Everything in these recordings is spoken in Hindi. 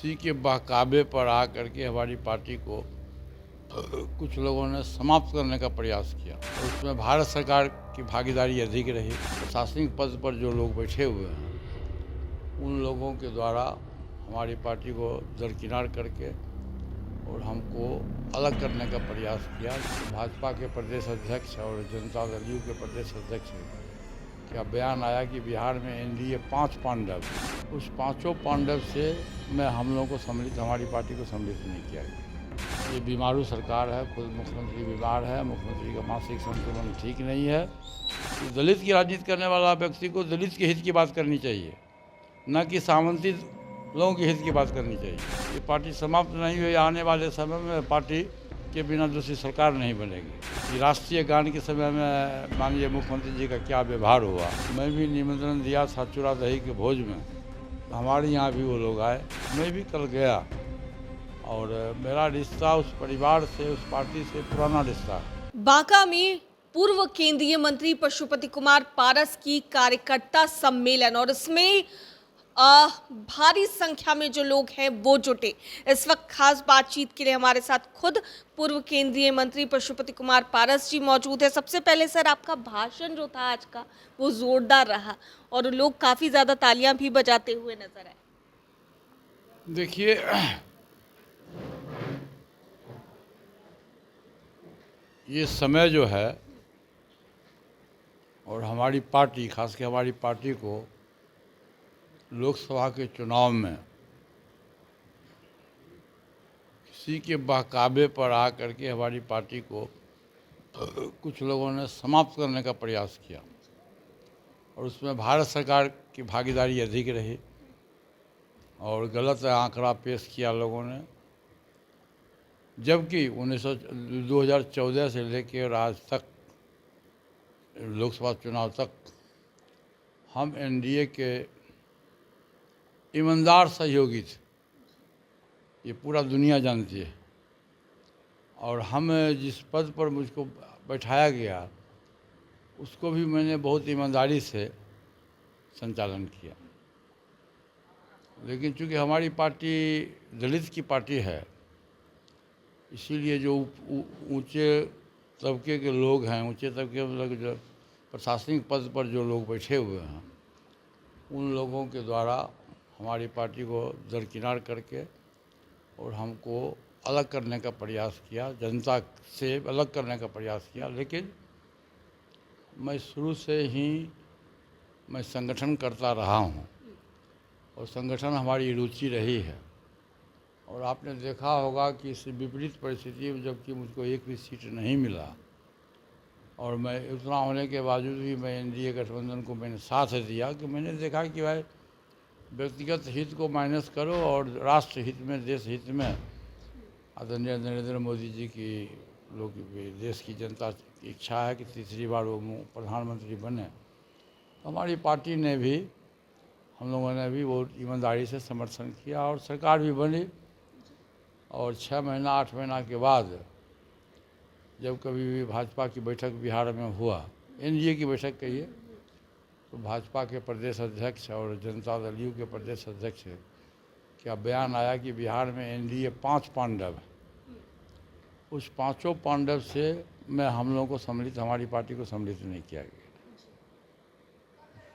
किसी के बहकावे पर आकर के हमारी पार्टी को कुछ लोगों ने समाप्त करने का प्रयास किया और उसमें भारत सरकार की भागीदारी अधिक रही। प्रशासनिक पद पर जो लोग बैठे हुए हैं उन लोगों के द्वारा हमारी पार्टी को दरकिनार करके और हमको अलग करने का प्रयास किया। भाजपा के प्रदेश अध्यक्ष और जनता दल यू के प्रदेश अध्यक्ष का बयान आया कि बिहार में एनडीए 5 पांडव, उस पांचों पांडव से मैं हम लोगों को सम्मिलित, हमारी पार्टी को सम्मिलित नहीं किया गया। ये बीमारू सरकार है, खुद मुख्यमंत्री बीमार है, मुख्यमंत्री का मानसिक संतुलन ठीक नहीं है। तो दलित की राजनीति करने वाला व्यक्ति को दलित के हित की बात करनी चाहिए, न कि सामंती लोगों के हित की बात करनी चाहिए। ये पार्टी समाप्त नहीं हुई, आने वाले समय में पार्टी के बिना दूसरी सरकार नहीं बनेगी। ये राष्ट्रीय गान के समय में माननीय मुख्यमंत्री जी का क्या व्यवहार हुआ। मैं भी निमंत्रण दिया था चूड़ा दही के भोज में, हमारे यहाँ भी वो लोग आए, मैं भी कल गया और मेरा रिश्ता उस परिवार से, उस पार्टी से पुराना रिश्ता है। बांका में पूर्व केंद्रीय मंत्री पशुपति कुमार पारस की कार्यकर्ता सम्मेलन और इसमें भारी संख्या में जो लोग हैं वो जुटे। इस वक्त खास बातचीत के लिए हमारे साथ खुद पूर्व केंद्रीय मंत्री पशुपति कुमार पारस जी मौजूद है। सबसे पहले सर, आपका भाषण जो था आज का वो जोरदार रहा और लोग काफी ज्यादा तालियां भी बजाते हुए नजर आए। देखिए, ये समय जो है और हमारी पार्टी, खासकर हमारी पार्टी को लोकसभा के चुनाव में किसी के बहकावे पर आकर के हमारी पार्टी को कुछ लोगों ने समाप्त करने का प्रयास किया और उसमें भारत सरकार की भागीदारी अधिक रही और गलत आंकड़ा पेश किया लोगों ने। जबकि 2014 से लेकर आज तक, लोकसभा चुनाव तक, हम एनडीए के ईमानदार सहयोगी थे, ये पूरा दुनिया जानती है। और हम जिस पद पर मुझको बैठाया गया उसको भी मैंने बहुत ईमानदारी से संचालन किया। लेकिन चूँकि हमारी पार्टी दलित की पार्टी है, इसीलिए जो ऊंचे तबके के लोग हैं, ऊंचे तबके मतलब जो प्रशासनिक पद पर जो लोग बैठे हुए हैं उन लोगों के द्वारा हमारी पार्टी को दरकिनार करके और हमको अलग करने का प्रयास किया, जनता से अलग करने का प्रयास किया। लेकिन मैं शुरू से ही मैं संगठन करता रहा हूँ और संगठन हमारी रुचि रही है। और आपने देखा होगा कि इस विपरीत परिस्थिति में जबकि मुझको एक भी सीट नहीं मिला और मैं इतना होने के बावजूद भी मैं एनडीए गठबंधन को मैंने साथ दिया कि मैंने देखा कि भाई व्यक्तिगत हित को माइनस करो और राष्ट्र हित में, देश हित में आदरणीय नरेंद्र मोदी जी की लोग, देश की जनता की इच्छा है कि तीसरी बार वो प्रधानमंत्री बने। हमारी पार्टी ने भी, हम लोगों ने भी बहुत ईमानदारी से समर्थन किया और सरकार भी बनी। और 6 महीना 8 महीना के बाद जब कभी भी भाजपा की बैठक बिहार में हुआ, एनडीए की बैठक कहिए, तो भाजपा के प्रदेश अध्यक्ष और जनता दल यू के प्रदेश अध्यक्ष का बयान आया कि बिहार में एनडीए 5 पांडव है, उस पांचों पांडव से मैं हम लोगों को सम्मिलित, हमारी पार्टी को सम्मिलित नहीं किया गया।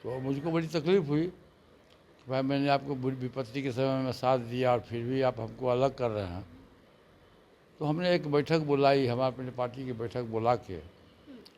तो मुझको बड़ी तकलीफ़ हुई कि भाई मैंने आपको विपत्ति के समय में साथ दिया और फिर भी आप हमको अलग कर रहे हैं। तो हमने एक बैठक बुलाई, हम अपनी पार्टी की बैठक बुला के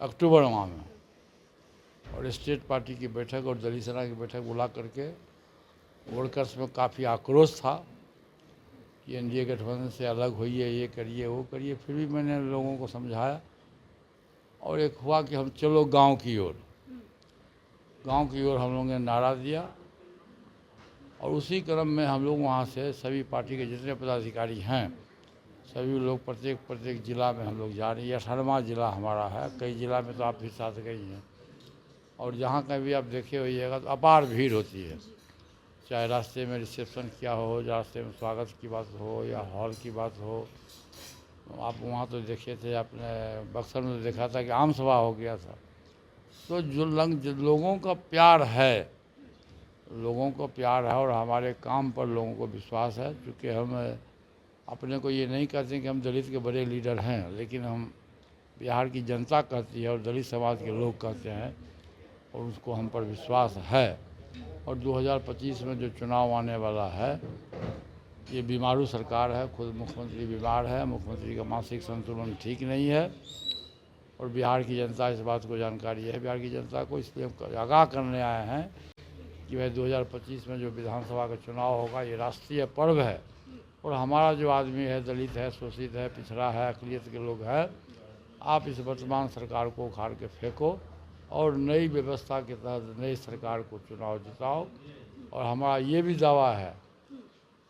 अक्टूबर माह में, और स्टेट पार्टी की बैठक और दलित सेना की बैठक बुला करके वर्कर्स में काफ़ी आक्रोश था कि एनडीए गठबंधन से अलग होइए, ये करिए, वो करिए। फिर भी मैंने लोगों को समझाया और एक हुआ कि हम चलो गांव की ओर, गांव की ओर हम लोगों ने नारा दिया और उसी क्रम में हम लोग वहाँ से सभी पार्टी के जितने पदाधिकारी हैं सभी लोग प्रत्येक ज़िला में हम लोग जा रहे हैं। ये 18वां ज़िला हमारा है, कई ज़िला में तो आप भी साथ गई हैं और जहाँ कहीं भी आप देखे होइएगा तो अपार भीड़ होती है, चाहे रास्ते में रिसेप्शन क्या हो, रास्ते में स्वागत की बात हो या हॉल की बात हो। आप वहाँ तो देखे थे, आपने बक्सर में तो देखा था कि आम सभा हो गया था। तो जो लोगों का प्यार है, लोगों को प्यार है और हमारे काम पर लोगों को विश्वास है। चूँकि हम अपने को ये नहीं कहते कि हम दलित के बड़े लीडर हैं, लेकिन हम बिहार की जनता कहती है और दलित समाज के लोग कहते हैं, और उसको हम पर विश्वास है। और 2025 में जो चुनाव आने वाला है, ये बीमारू सरकार है, खुद मुख्यमंत्री बीमार है, मुख्यमंत्री का मानसिक संतुलन ठीक नहीं है, और बिहार की जनता इस बात को जानकारी है बिहार की जनता को। इसलिए हम आगाह करने आए हैं कि भाई 2025 में जो विधानसभा का चुनाव होगा, ये राष्ट्रीय पर्व है, और हमारा जो आदमी है, दलित है, शोषित है, पिछड़ा है, अक़लियत के लोग हैं, आप इस वर्तमान सरकार को उखाड़ के फेंको और नई व्यवस्था के तहत नई सरकार को चुनाव जिताओ। और हमारा ये भी दावा है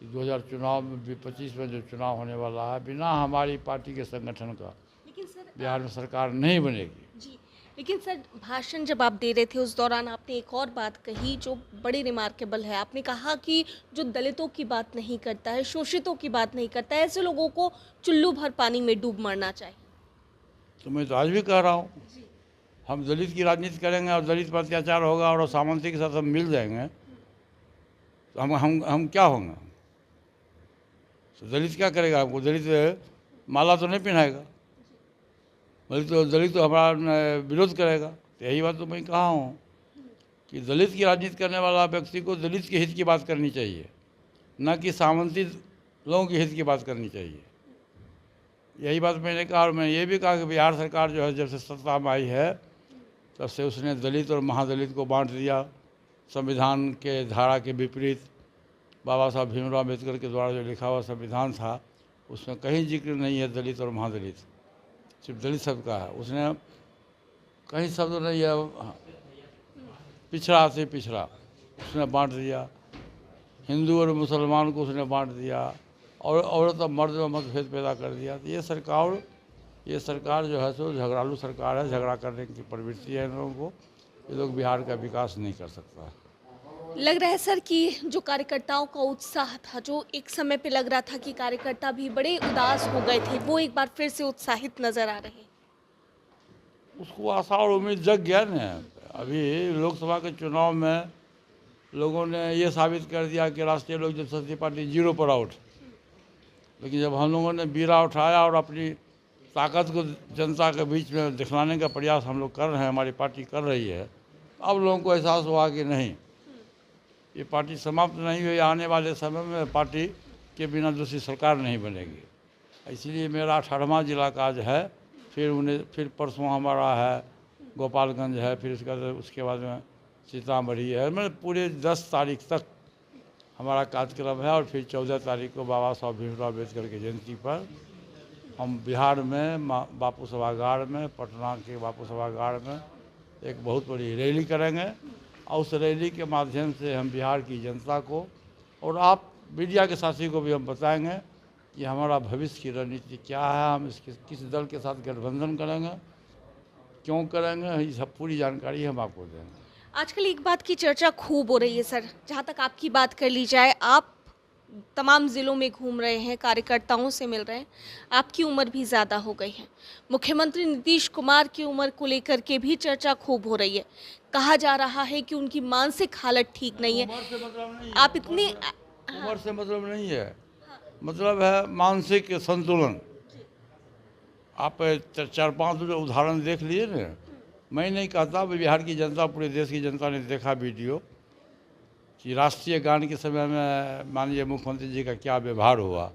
कि 2025 में जो चुनाव होने वाला है, बिना हमारी पार्टी के संगठन का लेकिन सर बिहार में सरकार नहीं बनेगी। जी, लेकिन सर भाषण जब आप दे रहे थे उस दौरान आपने एक और बात कही जो बड़ी रिमार्केबल है। आपने कहा कि जो दलितों की बात नहीं करता है, शोषितों की बात नहीं करता है, ऐसे लोगों को चुल्लू भर पानी में डूब मरना चाहिए। तो मैं तो आज भी कह रहा हूँ, हम दलित की राजनीति करेंगे और दलित पर अत्याचार होगा और सामंती के साथ हम मिल जाएंगे, तो हम क्या होंगे? तो दलित क्या करेगा हमको? दलित माला तो नहीं पहनाएगा, दलित तो हमारा विरोध करेगा। तो यही बात तो मैं कहा हूँ कि दलित की राजनीति करने वाला व्यक्ति को दलित के हित की बात करनी चाहिए, न कि सामंती लोगों के हित की बात करनी चाहिए। यही बात मैंने कहा। और मैं ये भी कहा कि बिहार सरकार जो है, जब से सत्ता में आई है, तब से उसने दलित और महादलित को बांट दिया। संविधान के धारा के विपरीत बाबा साहब भीमराव अम्बेडकर के द्वारा जो लिखा हुआ संविधान था, उसमें कहीं जिक्र नहीं है दलित और महादलित, सिर्फ दलित शब्द का है। उसने कहीं शब्द नहीं है पिछड़ा से पिछड़ा, उसने बांट दिया। हिंदू और मुसलमान को उसने बांट दिया, और औरत और मर्द में मतभेद पैदा कर दिया। तो ये सरकार जो है सो झगड़ालू सरकार है, झगड़ा करने की प्रवृत्ति है इन लोगों को। ये लोग बिहार का विकास नहीं कर सकता। लग रहा है सर कि जो कार्यकर्ताओं का उत्साह था, जो एक समय पे लग रहा था कि कार्यकर्ता भी बड़े उदास हो गए थे, वो एक बार फिर से उत्साहित नजर आ रहे हैं। उसको आशा और उम्मीद जग गया न। अभी लोकसभा के चुनाव में लोगों ने ये साबित कर दिया कि राष्ट्रीय लोक जनशक्ति पार्टी 0 पर आउट। लेकिन जब हम लोगों ने बीड़ा उठाया और अपनी ताकत को जनता के बीच में दिखलाने का प्रयास हम लोग कर रहे हैं, हमारी पार्टी कर रही है, अब लोगों को एहसास हुआ कि नहीं, ये पार्टी समाप्त नहीं हुई। आने वाले समय में पार्टी के बिना दूसरी सरकार नहीं बनेगी। इसलिए मेरा 18वां जिला का आज है, फिर परसों हमारा है गोपालगंज है, फिर उसके बाद में सीतामढ़ी है। मतलब पूरे 10 तारीख तक हमारा कार्यक्रम है, और फिर 14 तारीख को बाबा साहब भीमराव अम्बेडकर की जयंती पर हम बिहार में बापू सभागार में, पटना के बापू सभागार में एक बहुत बड़ी रैली करेंगे। और उस रैली के माध्यम से हम बिहार की जनता को और आप मीडिया के साथी को भी हम बताएंगे कि हमारा भविष्य की रणनीति क्या है, हम किस दल के साथ गठबंधन करेंगे, क्यों करेंगे, ये सब पूरी जानकारी हम आपको देंगे। आजकल एक बात की चर्चा खूब हो रही है सर, जहाँ तक आपकी बात कर ली जाए, आप तमाम ज़िलों में घूम रहे हैं, कार्यकर्ताओं से मिल रहे हैं, आपकी उम्र भी ज़्यादा हो गई है। मुख्यमंत्री नीतीश कुमार की उम्र को लेकर के भी चर्चा खूब हो रही है। कहा जा रहा है कि उनकी मानसिक हालत ठीक नहीं है। उम्र से मतलब नहीं है, आप इतनी उम्र से मतलब नहीं है, मतलब है मानसिक संतुलन। आप 4-5 उदाहरण देख लिए ना। मैं नहीं कहता, बिहार की जनता, पूरे देश की जनता ने देखा वीडियो कि राष्ट्रीय गान के समय में माननीय मुख्यमंत्री जी का क्या व्यवहार हुआ।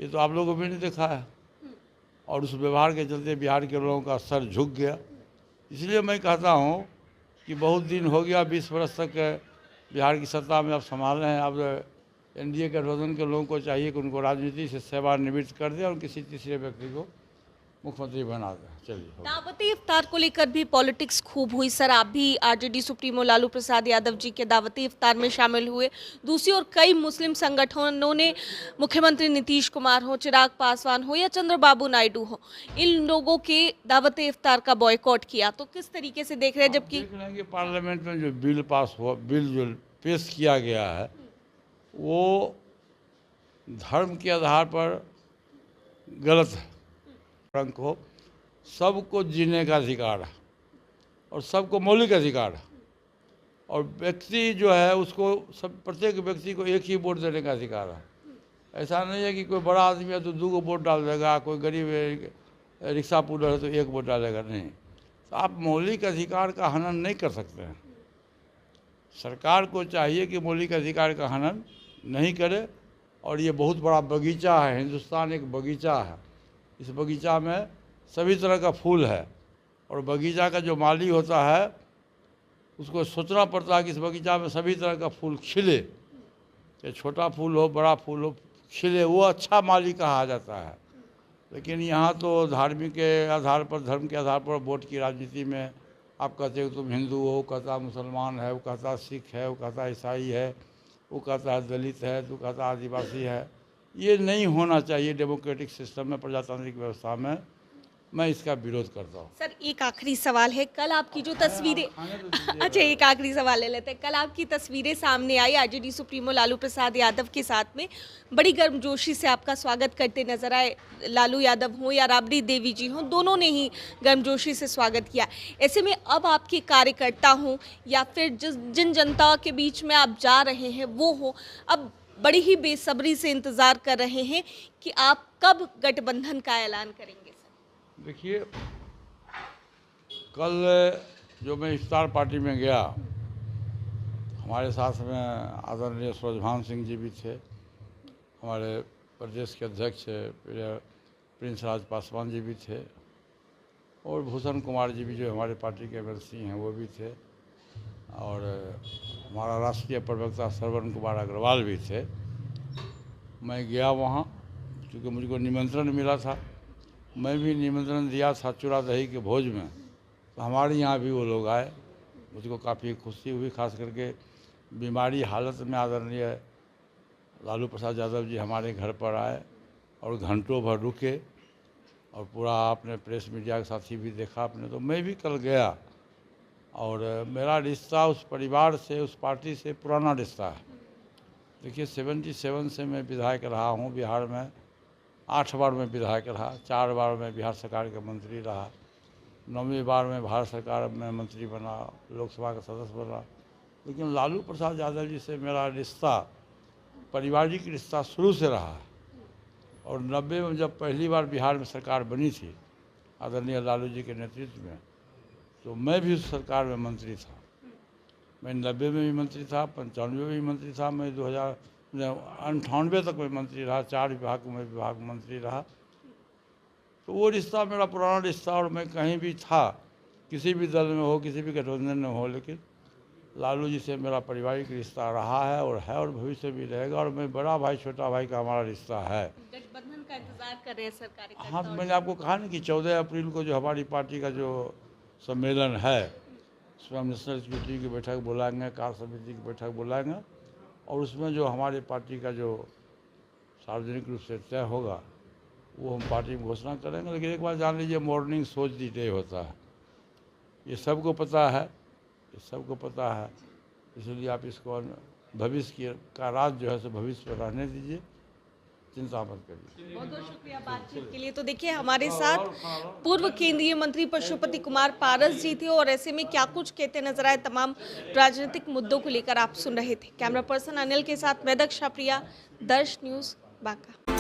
ये तो आप लोगों को भी नहीं देखा है, और उस व्यवहार के चलते बिहार के लोगों का सर झुक गया। इसलिए मैं कहता हूँ कि बहुत दिन हो गया, 20 वर्ष तक बिहार की सत्ता में आप संभाल रहे हैं। अब एनडीए गठबंधन के लोगों को चाहिए कि उनको राजनीति से सेवानिवृत्त कर दें और किसी तीसरे व्यक्ति को मुख्यमंत्री बना दें। चलिए, दावती इफ्तार को लेकर भी पॉलिटिक्स खूब हुई सर। आप भी आरजेडी सुप्रीमो लालू प्रसाद यादव जी के दावती इफ्तार में शामिल हुए। दूसरी ओर कई मुस्लिम संगठनों ने मुख्यमंत्री नीतीश कुमार हो, चिराग पासवान हो या चंद्रबाबू नायडू हो, इन लोगों के दावती इफ्तार का बॉयकॉट किया। तो किस तरीके से देख रहे हैं? जबकि देख रहे हैं कि पार्लियामेंट में जो बिल पास हुआ, बिल जो पेश किया गया है, वो धर्म के आधार पर गलत है। रंग को सबको जीने का अधिकार है, और सबको मौलिक अधिकार है, और व्यक्ति जो है उसको सब प्रत्येक व्यक्ति को एक ही वोट देने का अधिकार है। ऐसा नहीं है कि कोई बड़ा आदमी है तो 2 वोट डाल देगा, कोई गरीब है रिक्शा पुलर है तो 1 वोट डालेगा, नहीं। तो आप मौलिक अधिकार का हनन नहीं कर सकते हैं। सरकार को चाहिए कि मौलिक अधिकार का हनन नहीं करे। और ये बहुत बड़ा बगीचा है, हिंदुस्तान एक बगीचा है। इस बगीचा में सभी तरह का फूल है और बगीचा का जो माली होता है उसको सोचना पड़ता है कि इस बगीचा में सभी तरह का फूल खिले, चाहे छोटा फूल हो बड़ा फूल हो, खिले, वो अच्छा माली कहा जाता है। लेकिन यहाँ तो धार्मिक के आधार पर, धर्म के आधार पर वोट की राजनीति में आप कहते हो तुम हिंदू हो, कहता मुसलमान है, वो कहता सिख है, वो कहता ईसाई है, वो कहता है दलित है, तो कहता आदिवासी है। ये नहीं होना चाहिए डेमोक्रेटिक सिस्टम में, प्रजातांत्रिक व्यवस्था में। मैं इसका विरोध करता हूँ। सर एक आखिरी सवाल है, कल आपकी जो तस्वीरें अच्छा एक आखिरी सवाल ले लेते हैं। कल आपकी तस्वीरें सामने आई आरजेडी सुप्रीमो लालू प्रसाद यादव के साथ में, बड़ी गर्मजोशी से आपका स्वागत करते नजर आए। लालू यादव हो या राबड़ी देवी जी हों, दोनों ने ही गर्मजोशी से स्वागत किया। ऐसे में अब आपके कार्यकर्ता हों या फिर जिन जनता के बीच में आप जा रहे हैं वो हो, अब बड़ी ही बेसब्री से इंतजार कर रहे हैं कि आप कब गठबंधन का ऐलान करेंगे। देखिए, कल जो मैं इफ्तार पार्टी में गया, हमारे साथ में आदरणीय सूरजभान सिंह जी भी थे, हमारे प्रदेश के अध्यक्ष प्रिंस राज पासवान जी भी थे और भूषण कुमार जी भी जो हमारे पार्टी के एमएलसी हैं वो भी थे, और हमारा राष्ट्रीय प्रवक्ता श्रवण कुमार अग्रवाल भी थे। मैं गया वहाँ क्योंकि मुझको निमंत्रण मिला था, मैं भी निमंत्रण दिया था चूड़ा दही के भोज में, तो हमारे यहाँ भी वो लोग आए। मुझको काफ़ी खुशी हुई, खास करके बीमारी हालत में आदरणीय लालू प्रसाद यादव जी हमारे घर पर आए और घंटों भर रुके, और पूरा आपने प्रेस मीडिया के साथी भी देखा आपने। तो मैं भी कल गया, और मेरा रिश्ता उस परिवार से, उस पार्टी से पुराना रिश्ता है। देखिए 77 से मैं विधायक रहा हूँ बिहार में, 8 बार मैं विधायक रहा, 4 बार मैं बिहार सरकार का मंत्री रहा, 9वीं बार मैं भारत सरकार में मंत्री बना, लोकसभा का सदस्य बना। लेकिन लालू प्रसाद यादव जी से मेरा रिश्ता पारिवारिक रिश्ता शुरू से रहा है। और 90 में जब पहली बार बिहार में सरकार बनी थी आदरणीय लालू जी के नेतृत्व में, तो मैं भी उस सरकार में मंत्री था। मैं 90 में भी मंत्री था, 95 में भी मंत्री था, मैं 2098 तक मैं मंत्री रहा, 4 विभाग में विभाग मंत्री रहा। तो वो रिश्ता मेरा पुराना रिश्ता, और मैं कहीं भी था, किसी भी दल में हो, किसी भी गठबंधन में हो, लेकिन लालू जी से मेरा पारिवारिक रिश्ता रहा है और भविष्य भी रहेगा। और मैं बड़ा भाई छोटा भाई का हमारा रिश्ता है। गठबंधन का इंतजार कर रहे हैं सरकारी। हाँ, तो मैंने आपको कहा ना कि 14 अप्रैल को जो हमारी पार्टी का जो सम्मेलन है, उसमें हम नेशनल एक्जीक्यूटिव की बैठक बुलाएंगे, कार्य समिति की बैठक बुलाएंगे, और उसमें जो हमारे पार्टी का जो सार्वजनिक रूप से तय होगा वो हम पार्टी में घोषणा करेंगे। लेकिन एक बार जान लीजिए, मॉर्निंग सोच दी डे होता है, ये सबको पता है, ये सबको पता है। इसलिए आप इसको भविष्य का राज जो है सो भविष्य में रहने दीजिए, चिंता मत करिए। बहुत बहुत शुक्रिया बातचीत के लिए। तो देखिए हमारे साथ पूर्व केंद्रीय मंत्री पशुपति कुमार पारस जी थे, और ऐसे में क्या कुछ कहते नजर आए तमाम राजनीतिक मुद्दों को लेकर आप सुन रहे थे। कैमरा पर्सन अनिल के साथ मैं दक्षा प्रिया, दर्श न्यूज बांका।